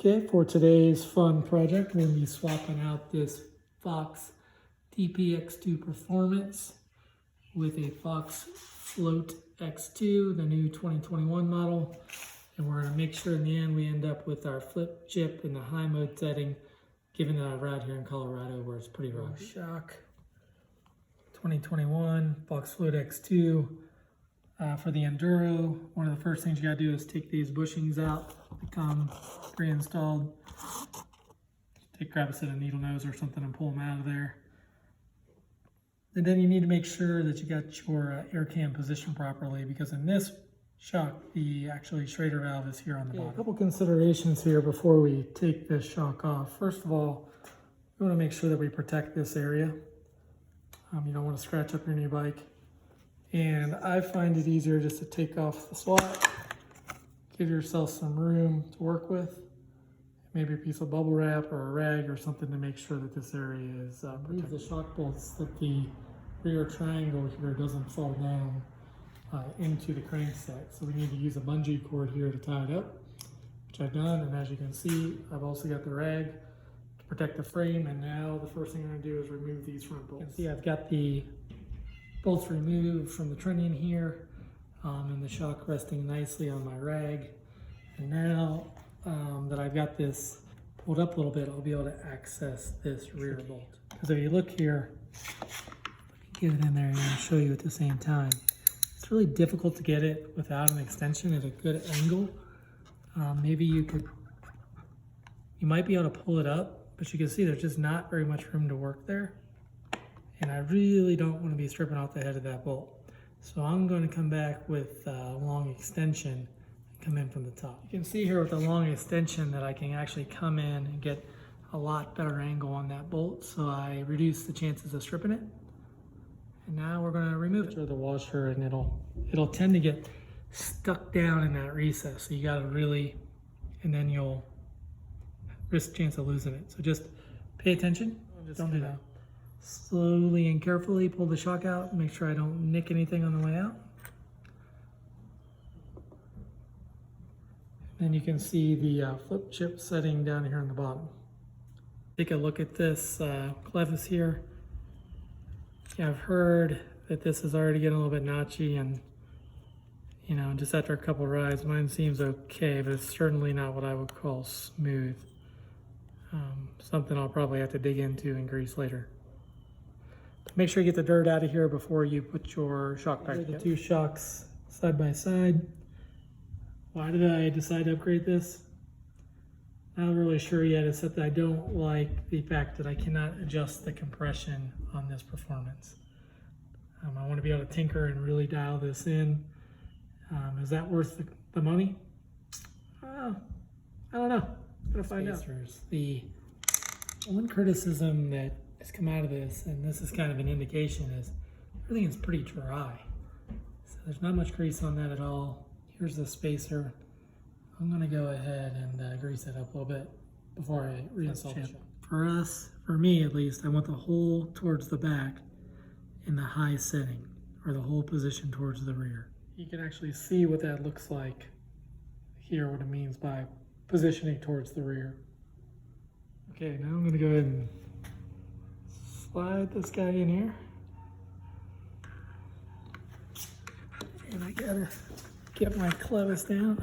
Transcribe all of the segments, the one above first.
Okay, for today's fun project, we're going to be swapping out this Fox DPX2 Performance with a Fox Float X2, the new 2021 model. And we're going to make sure in the end we end up with our flip chip in the high mode setting, given that I ride here in Colorado where it's pretty rough. Shock 2021 Fox Float X2. For the Enduro, one of the first things you gotta do is take these bushings out that come pre-installed. Grab a set of needle nose or something and pull them out of there. And then you need to make sure that you got your air cam positioned properly, because in this shock, the actually Schrader valve is here on the bottom. A couple considerations here before we take this shock off. First of all, we wanna make sure that we protect this area. You don't wanna scratch up your new bike. And I find it easier just to take off the swat, give yourself some room to work with, maybe a piece of bubble wrap or a rag or something to make sure that this area is protected. The shock bolts that the rear triangle here doesn't fall down into the crankset. So we need to use a bungee cord here to tie it up, which I've done. And as you can see, I've also got the rag to protect the frame. And now the first thing I'm gonna do is remove these front bolts. You can see I've got the bolts removed from the trunnion here, and the shock resting nicely on my rag. And now that I've got this pulled up a little bit, I'll be able to access this rear bolt. Because if you look here, get it in there and I'll show you at the same time. It's really difficult to get it without an extension at a good angle. Maybe you might be able to pull it up, but you can see there's just not very much room to work there. And I really don't want to be stripping out the head of that bolt. So I'm going to come back with a long extension and come in from the top. You can see here with the long extension that I can actually come in and get a lot better angle on that bolt. So I reduce the chances of stripping it. And now we're going to remove it. The washer, and it'll tend to get stuck down in that recess. So you got to really, and then you'll risk chance of losing it. So just pay attention. Don't do that. Slowly and carefully pull the shock out, make sure I don't nick anything on the way out. Then you can see the flip chip setting down here on the bottom. Take a look at this clevis here. Yeah, I've heard that this is already getting a little bit notchy, and you know, just after a couple rides, mine seems okay, but it's certainly not what I would call smooth. Something I'll probably have to dig into and grease later. Make sure you get the dirt out of here before you put your shock back together. The two shocks side by side. Why did I decide to upgrade this? Not really sure yet, except that I don't like the fact that I cannot adjust the compression on this Performance. I want to be able to tinker and really dial this in. Is that worth the money? I don't know. I'm gonna find out. The one criticism that has come out of this, and this is kind of an indication, is everything is pretty dry. So there's not much grease on that at all. Here's the spacer. I'm gonna go ahead and grease it up a little bit before I reinstall the chip. For me at least, I want the hole towards the back in the high setting, or the hole position towards the rear. You can actually see what that looks like here, what it means by positioning towards the rear. Okay, now I'm gonna go ahead and slide this guy in here. And I gotta get my clevis down.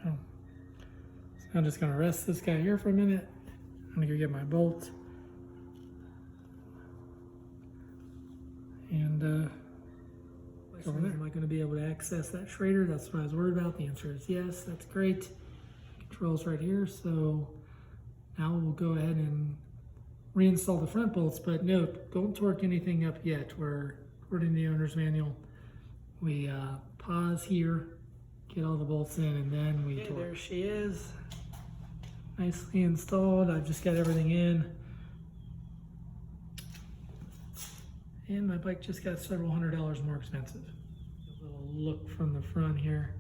So I'm just gonna rest this guy here for a minute. I'm gonna go get my bolt. And am I gonna be able to access that Schrader? That's what I was worried about. The answer is yes, that's great. Controls right here, so now we'll go ahead and reinstall the front bolts, but note, don't torque anything up yet. We're according to the owner's manual. We pause here, get all the bolts in, and then we torque. There she is, nicely installed. I've just got everything in. And my bike just got several $100s more expensive. A little look from the front here.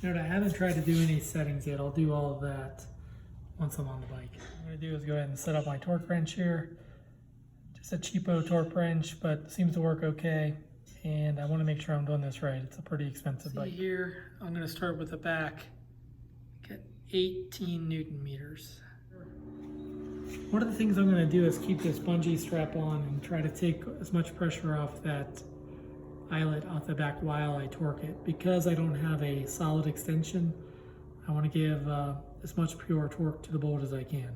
Note, I haven't tried to do any settings yet. I'll do all of that once I'm on the bike. What I'm gonna do is go ahead and set up my torque wrench here. Just a cheapo torque wrench, but seems to work okay. And I want to make sure I'm doing this right. It's a pretty expensive bike. Here, I'm going to start with the back. Get 18 Newton meters. One of the things I'm going to do is keep this bungee strap on and try to take as much pressure off that eyelet off the back while I torque it. Because I don't have a solid extension, I want to give as much pure torque to the bolt as I can.